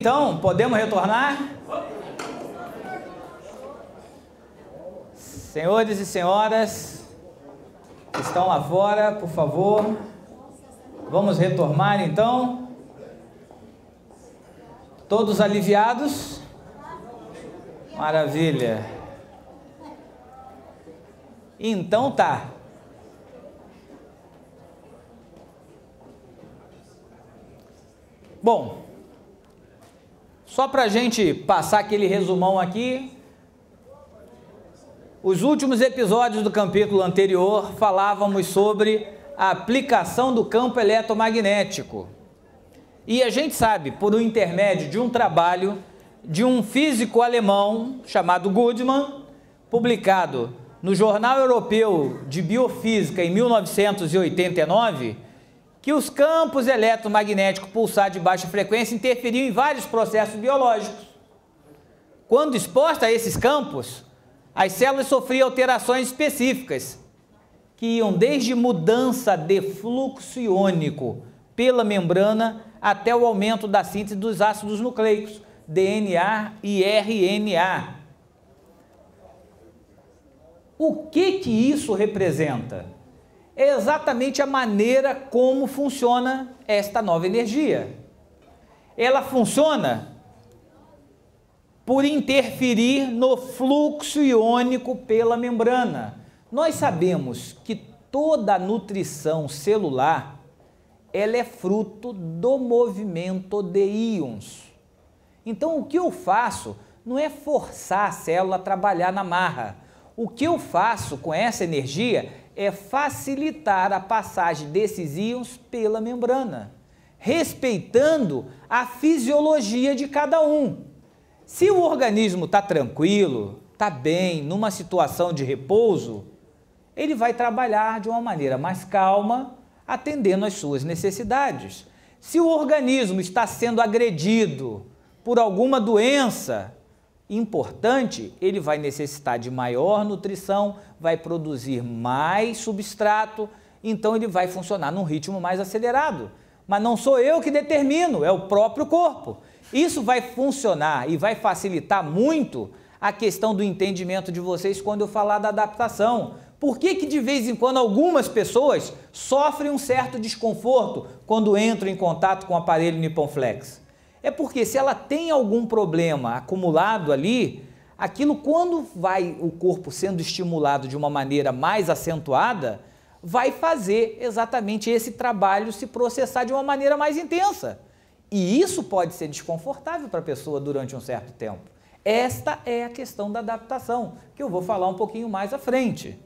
Então, podemos retornar? Senhores e senhoras que estão lá fora, por favor, vamos retornar então. Todos aliviados? Maravilha. Então tá. Bom, só para a gente passar aquele resumão aqui, os últimos episódios do capítulo anterior falávamos sobre a aplicação do campo eletromagnético. E a gente sabe, por um intermédio de um trabalho de um físico alemão chamado Goodman, publicado no Jornal Europeu de Biofísica em 1989, que os campos eletromagnéticos pulsar de baixa frequência interferiam em vários processos biológicos. Quando exposta a esses campos, as células sofriam alterações específicas, que iam desde mudança de fluxo iônico pela membrana até o aumento da síntese dos ácidos nucleicos, DNA e RNA. O que isso representa? É exatamente a maneira como funciona esta nova energia. Ela funciona por interferir no fluxo iônico pela membrana. Nós sabemos que toda a nutrição celular, ela é fruto do movimento de íons. Então, o que eu faço não é forçar a célula a trabalhar na marra. O que eu faço com essa energia é facilitar a passagem desses íons pela membrana, respeitando a fisiologia de cada um. Se o organismo está tranquilo, está bem, numa situação de repouso, ele vai trabalhar de uma maneira mais calma, atendendo às suas necessidades. Se o organismo está sendo agredido por alguma doença importante, ele vai necessitar de maior nutrição, vai produzir mais substrato, então ele vai funcionar num ritmo mais acelerado. Mas não sou eu que determino, é o próprio corpo. Isso vai funcionar e vai facilitar muito a questão do entendimento de vocês quando eu falar da adaptação. Por que de vez em quando algumas pessoas sofrem um certo desconforto quando entram em contato com o aparelho Nippon Flex? É porque se ela tem algum problema acumulado ali, aquilo quando vai o corpo sendo estimulado de uma maneira mais acentuada, vai fazer exatamente esse trabalho se processar de uma maneira mais intensa. E isso pode ser desconfortável para a pessoa durante um certo tempo. Esta é a questão da adaptação, que eu vou falar um pouquinho mais à frente.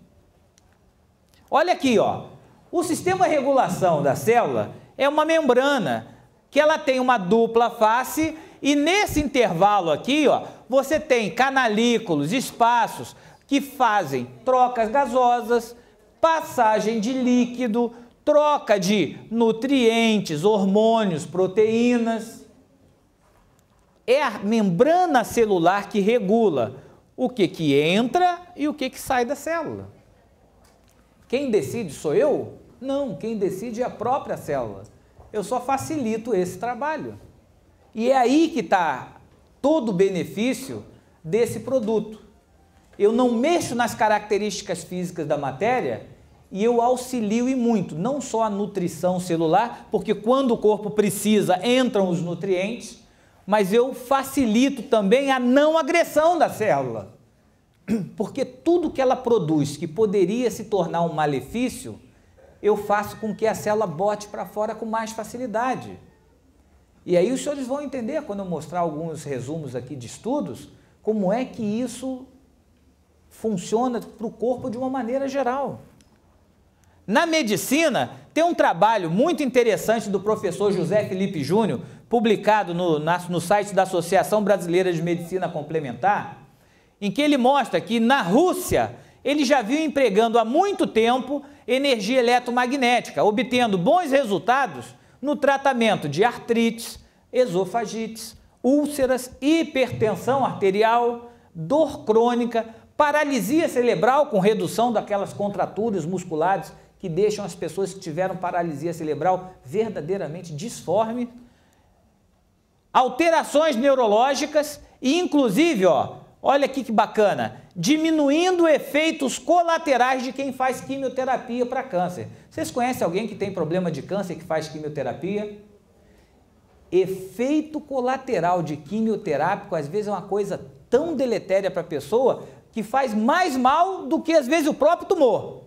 Olha aqui, ó. O sistema de regulação da célula é uma membrana que ela tem uma dupla face e nesse intervalo aqui, ó, você tem canalículos, espaços que fazem trocas gasosas, passagem de líquido, troca de nutrientes, hormônios, proteínas. É a membrana celular que regula o que entra e o que sai da célula. Quem decide sou eu? Não, quem decide é a própria célula. Eu só facilito esse trabalho. E é aí que está todo o benefício desse produto. Eu não mexo nas características físicas da matéria e eu auxilio e muito, não só a nutrição celular, porque quando o corpo precisa, entram os nutrientes, mas eu facilito também a não agressão da célula. Porque tudo que ela produz que poderia se tornar um malefício, eu faço com que a célula bote para fora com mais facilidade. E aí os senhores vão entender, quando eu mostrar alguns resumos aqui de estudos, como é que isso funciona para o corpo de uma maneira geral. Na medicina, tem um trabalho muito interessante do professor José Felipe Júnior, publicado no site da Associação Brasileira de Medicina Complementar, em que ele mostra que na Rússia, ele já vinha empregando há muito tempo energia eletromagnética, obtendo bons resultados no tratamento de artrites, esofagites, úlceras, hipertensão arterial, dor crônica, paralisia cerebral com redução daquelas contraturas musculares que deixam as pessoas que tiveram paralisia cerebral verdadeiramente disforme, alterações neurológicas e inclusive, olha aqui que bacana, diminuindo efeitos colaterais de quem faz quimioterapia para câncer. Vocês conhecem alguém que tem problema de câncer que faz quimioterapia? Efeito colateral de quimioterápico às vezes é uma coisa tão deletéria para a pessoa que faz mais mal do que às vezes o próprio tumor.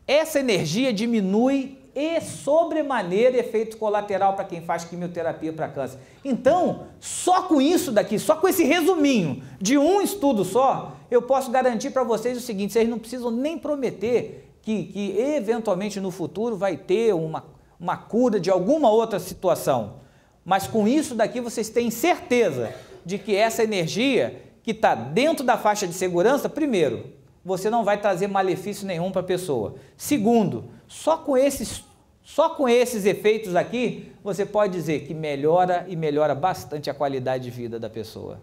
Essa energia diminui e sobremaneira efeito colateral para quem faz quimioterapia para câncer. Então, só com isso daqui, só com esse resuminho de um estudo só, eu posso garantir para vocês o seguinte: vocês não precisam nem prometer que eventualmente no futuro vai ter uma cura de alguma outra situação, mas com isso daqui vocês têm certeza de que essa energia que está dentro da faixa de segurança, primeiro, você não vai trazer malefício nenhum para a pessoa. Segundo, só com esses efeitos aqui, você pode dizer que melhora e melhora bastante a qualidade de vida da pessoa.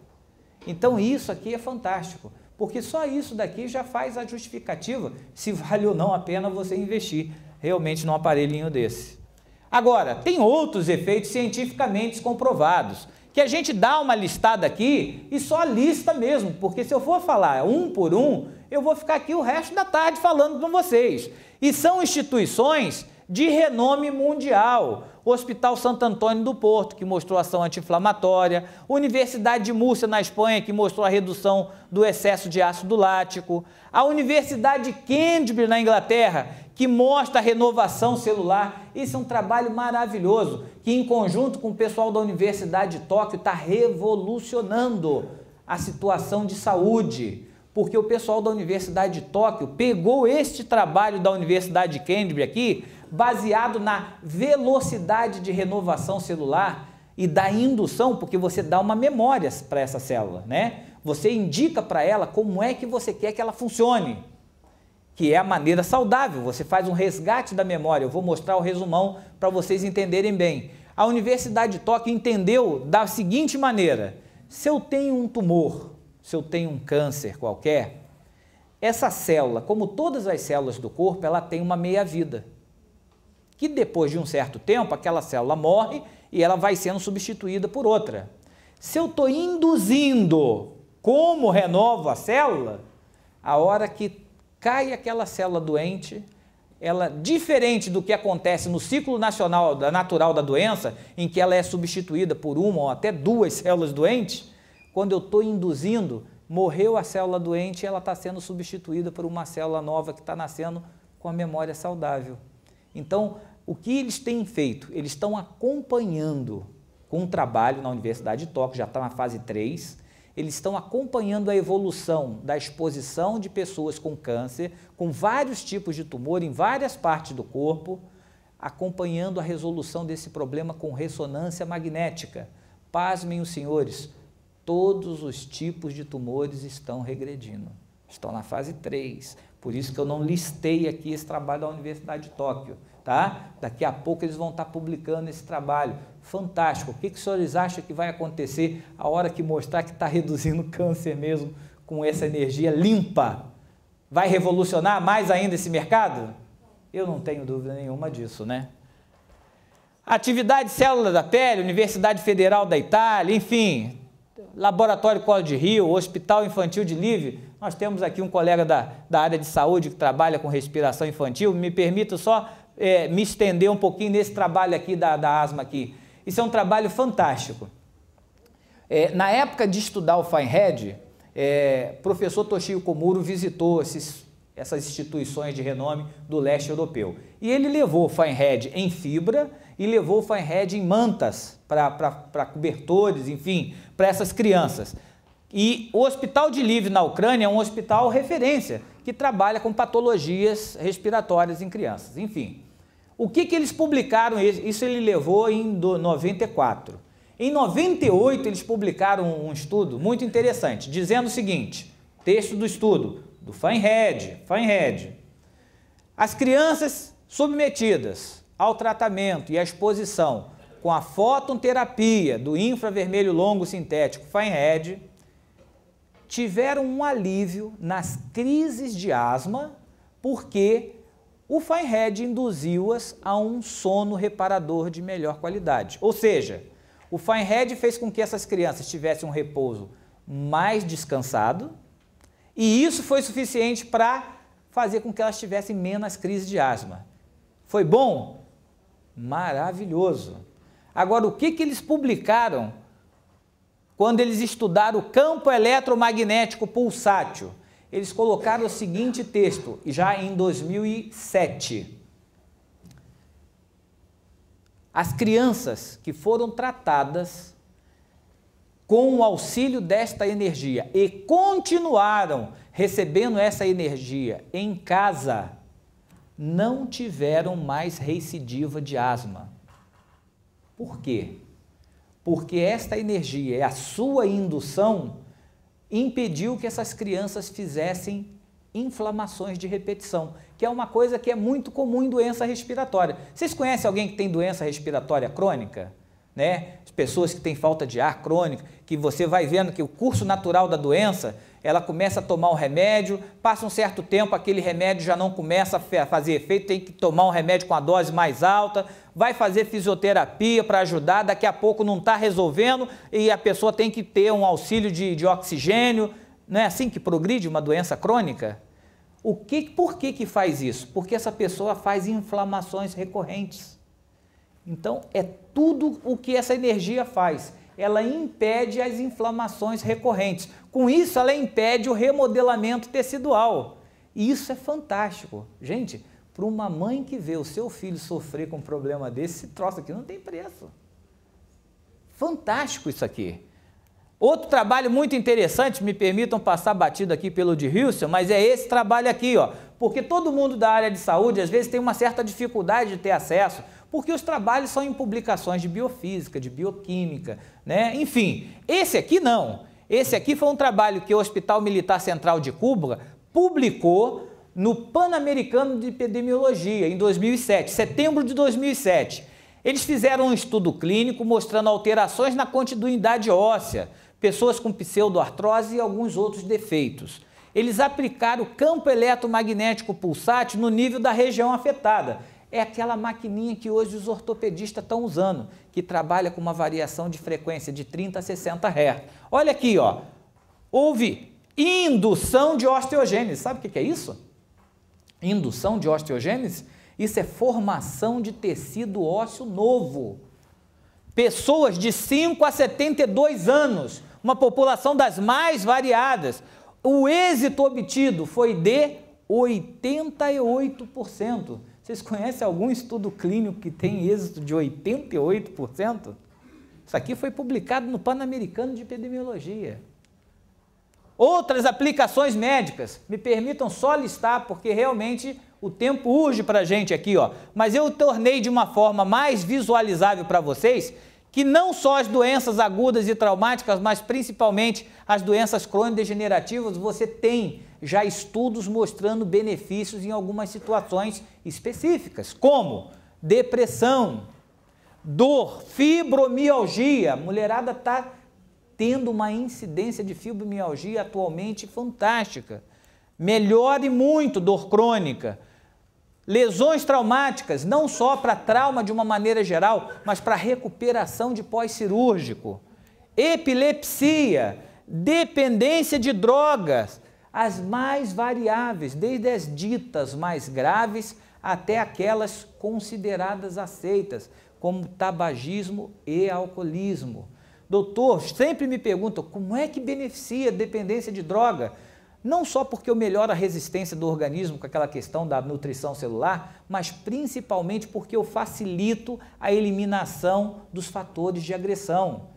Então isso aqui é fantástico, porque só isso daqui já faz a justificativa se vale ou não a pena você investir realmente num aparelhinho desse. Agora, tem outros efeitos cientificamente comprovados, que a gente dá uma listada aqui e só lista mesmo, porque se eu for falar um por um, eu vou ficar aqui o resto da tarde falando com vocês. E são instituições de renome mundial. O Hospital Santo Antônio do Porto, que mostrou ação anti-inflamatória, Universidade de Múrcia, na Espanha, que mostrou a redução do excesso de ácido lático, a Universidade de Cambridge, na Inglaterra, que mostra a renovação celular. Isso é um trabalho maravilhoso, que em conjunto com o pessoal da Universidade de Tóquio está revolucionando a situação de saúde, porque o pessoal da Universidade de Tóquio pegou este trabalho da Universidade de Cambridge aqui, baseado na velocidade de renovação celular e da indução, porque você dá uma memória para essa célula, né? Você indica para ela como é que você quer que ela funcione, que é a maneira saudável, você faz um resgate da memória. Eu vou mostrar o resumão para vocês entenderem bem. A Universidade de Tóquio entendeu da seguinte maneira: se eu tenho um tumor, se eu tenho um câncer qualquer, essa célula, como todas as células do corpo, ela tem uma meia-vida, que depois de um certo tempo, aquela célula morre e ela vai sendo substituída por outra. Se eu estou induzindo como renovo a célula, a hora que cai aquela célula doente, ela, diferente do que acontece no ciclo natural da doença, em que ela é substituída por uma ou até duas células doentes, quando eu estou induzindo, morreu a célula doente e ela está sendo substituída por uma célula nova que está nascendo com a memória saudável. Então, o que eles têm feito? Eles estão acompanhando com um trabalho na Universidade de Tóquio, já está na fase 3, eles estão acompanhando a evolução da exposição de pessoas com câncer, com vários tipos de tumor em várias partes do corpo, acompanhando a resolução desse problema com ressonância magnética. Pasmem os senhores, todos os tipos de tumores estão regredindo, estão na fase 3, por isso que eu não listei aqui esse trabalho da Universidade de Tóquio, tá? Daqui a pouco eles vão estar publicando esse trabalho, fantástico. O que os senhores acham que vai acontecer a hora que mostrar que está reduzindo o câncer mesmo com essa energia limpa? Vai revolucionar mais ainda esse mercado? Eu não tenho dúvida nenhuma disso, né? Atividade célula da pele, Universidade Federal da Itália, enfim, Laboratório Colo de Rio, Hospital Infantil de Live. Nós temos aqui um colega da área de saúde que trabalha com respiração infantil. Me permita só me estender um pouquinho nesse trabalho aqui da asma aqui. Isso é um trabalho fantástico. Na época de estudar o Finehead, professor Toshio Komuro visitou essas instituições de renome do leste europeu. E ele levou o Finehead em fibra e levou o Finehead em mantas para cobertores, enfim, para essas crianças. E o Hospital de Lviv, na Ucrânia, é um hospital referência, que trabalha com patologias respiratórias em crianças. Enfim, o que eles publicaram? Isso ele levou em 94. Em 98, eles publicaram um estudo muito interessante, dizendo o seguinte, texto do estudo, do Finehead. As crianças submetidas ao tratamento e à exposição com a fototerapia do infravermelho longo sintético Finehead tiveram um alívio nas crises de asma, porque o Finehead induziu-as a um sono reparador de melhor qualidade. Ou seja, O Fine-HEAD fez com que essas crianças tivessem um repouso mais descansado, e isso foi suficiente para fazer com que elas tivessem menos crises de asma. Foi bom? Maravilhoso. Agora, o que eles publicaram quando eles estudaram o campo eletromagnético pulsátil? Eles colocaram o seguinte texto, já em 2007. As crianças que foram tratadas com o auxílio desta energia e continuaram recebendo essa energia em casa, não tiveram mais recidiva de asma. Por quê? Porque esta energia e a sua indução impediu que essas crianças fizessem inflamações de repetição, que é uma coisa que é muito comum em doença respiratória. Vocês conhecem alguém que tem doença respiratória crônica? Né? As pessoas que têm falta de ar crônica, que você vai vendo que o curso natural da doença, ela começa a tomar um remédio, passa um certo tempo, aquele remédio já não começa a fazer efeito, tem que tomar um remédio com a dose mais alta, vai fazer fisioterapia para ajudar, daqui a pouco não está resolvendo e a pessoa tem que ter um auxílio de oxigênio. Não é assim que progride uma doença crônica? Por que faz isso? Porque essa pessoa faz inflamações recorrentes. Então, é tudo o que essa energia faz. Ela impede as inflamações recorrentes. Com isso, ela impede o remodelamento tecidual. E isso é fantástico. Gente, para uma mãe que vê o seu filho sofrer com um problema desse, esse troço aqui não tem preço. Fantástico isso aqui. Outro trabalho muito interessante, me permitam passar batido aqui pelo de Houston, mas é esse trabalho aqui, ó, porque todo mundo da área de saúde às vezes tem uma certa dificuldade de ter acesso, porque os trabalhos são em publicações de biofísica, de bioquímica, né? Enfim, esse aqui não. Esse aqui foi um trabalho que o Hospital Militar Central de Cuba publicou no Pan-Americano de Epidemiologia, em 2007, setembro de 2007. Eles fizeram um estudo clínico mostrando alterações na continuidade óssea, pessoas com pseudoartrose e alguns outros defeitos. Eles aplicaram o campo eletromagnético pulsátil no nível da região afetada. É aquela maquininha que hoje os ortopedistas estão usando, que trabalha com uma variação de frequência de 30 a 60 Hz. Olha aqui, ó, houve indução de osteogênese. Sabe o que é isso? Indução de osteogênese? Isso é formação de tecido ósseo novo. Pessoas de 5 a 72 anos, uma população das mais variadas. O êxito obtido foi de 88%. Vocês conhecem algum estudo clínico que tem êxito de 88%? Isso aqui foi publicado no Pan-Americano de Epidemiologia. Outras aplicações médicas, me permitam só listar, porque realmente o tempo urge para a gente aqui, ó. Mas eu tornei de uma forma mais visualizável para vocês que não só as doenças agudas e traumáticas, mas principalmente as doenças crônico-degenerativas, você tem já estudos mostrando benefícios em algumas situações específicas, como depressão, dor, fibromialgia. A mulherada está tendo uma incidência de fibromialgia atualmente fantástica. Melhore muito dor crônica. Lesões traumáticas, não só para trauma de uma maneira geral, mas para recuperação de pós-cirúrgico. Epilepsia, dependência de drogas, as mais variáveis, desde as ditas mais graves até aquelas consideradas aceitas, como tabagismo e alcoolismo. Doutor, sempre me perguntam, como é que beneficia a dependência de droga? Não só porque eu melhoro a resistência do organismo com aquela questão da nutrição celular, mas principalmente porque eu facilito a eliminação dos fatores de agressão.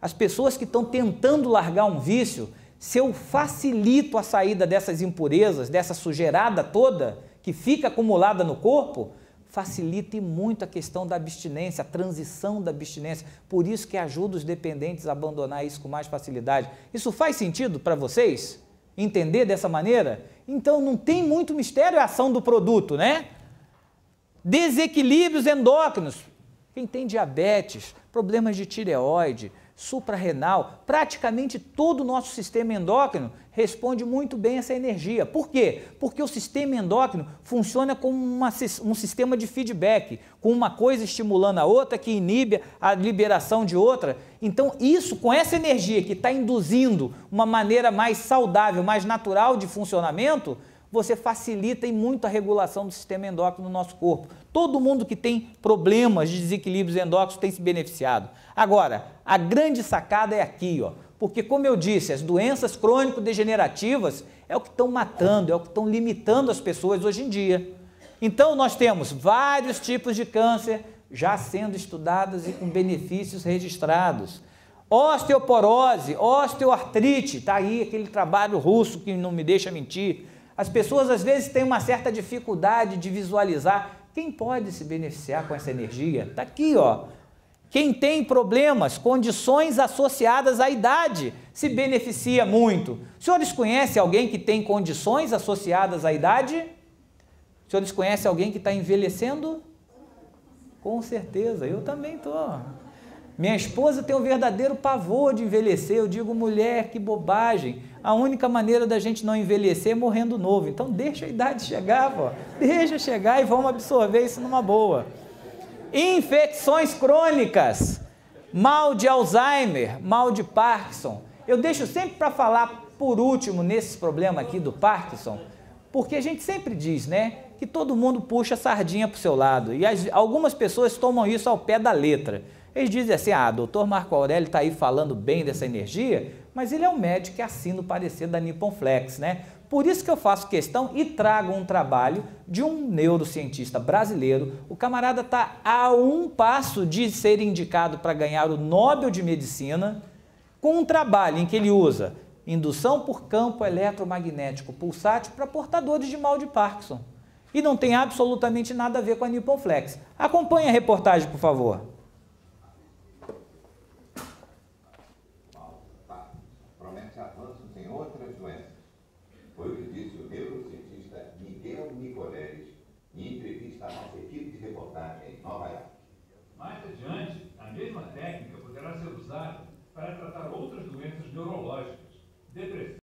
As pessoas que estão tentando largar um vício, se eu facilito a saída dessas impurezas, dessa sujeirada toda que fica acumulada no corpo, facilite muito a questão da abstinência, a transição da abstinência. Por isso que ajuda os dependentes a abandonar isso com mais facilidade. Isso faz sentido para vocês? Entender dessa maneira? Então não tem muito mistério a ação do produto, né? Desequilíbrios endócrinos. Quem tem diabetes, problemas de tireoide, suprarrenal, praticamente todo o nosso sistema endócrino responde muito bem a essa energia. Por quê? Porque o sistema endócrino funciona como um sistema de feedback, com uma coisa estimulando a outra, que inibe a liberação de outra. Então isso, com essa energia que está induzindo uma maneira mais saudável, mais natural de funcionamento, você facilita e muito a regulação do sistema endócrino no nosso corpo. Todo mundo que tem problemas de desequilíbrios endócrinos tem se beneficiado. Agora, a grande sacada é aqui, ó, porque como eu disse, as doenças crônico-degenerativas é o que estão matando, é o que estão limitando as pessoas hoje em dia. Então nós temos vários tipos de câncer já sendo estudados e com benefícios registrados. Osteoporose, osteoartrite, está aí aquele trabalho russo que não me deixa mentir. As pessoas às vezes têm uma certa dificuldade de visualizar quem pode se beneficiar com essa energia. Está aqui, ó. Quem tem problemas, condições associadas à idade, se beneficia muito. Os senhores conhecem alguém que tem condições associadas à idade? Os senhores conhecem alguém que está envelhecendo? Com certeza, eu também estou. Minha esposa tem um verdadeiro pavor de envelhecer. Eu digo, mulher, que bobagem. A única maneira da gente não envelhecer é morrendo novo. Então deixa a idade chegar, pô. Deixa chegar e vamos absorver isso numa boa. Infecções crônicas, mal de Alzheimer, mal de Parkinson. Eu deixo sempre para falar por último nesses problemas aqui do Parkinson, porque a gente sempre diz, né, que todo mundo puxa a sardinha para o seu lado. E algumas pessoas tomam isso ao pé da letra. Eles dizem assim, doutor Marco Aurélio está aí falando bem dessa energia, mas ele é um médico que assina o parecer da Nippon Flex, né? Por isso que eu faço questão e trago um trabalho de um neurocientista brasileiro. O camarada está a um passo de ser indicado para ganhar o Nobel de Medicina, com um trabalho em que ele usa indução por campo eletromagnético pulsátil para portadores de mal de Parkinson. E não tem absolutamente nada a ver com a Nippon Flex. Acompanhe a reportagem, por favor. Promete avanços em outras doenças. Foi o que disse o neurocientista Miguel Nicoleles em entrevista à nossa equipe de reportagem em Nova York. Mais adiante, a mesma técnica poderá ser usada para tratar outras doenças neurológicas, depressão,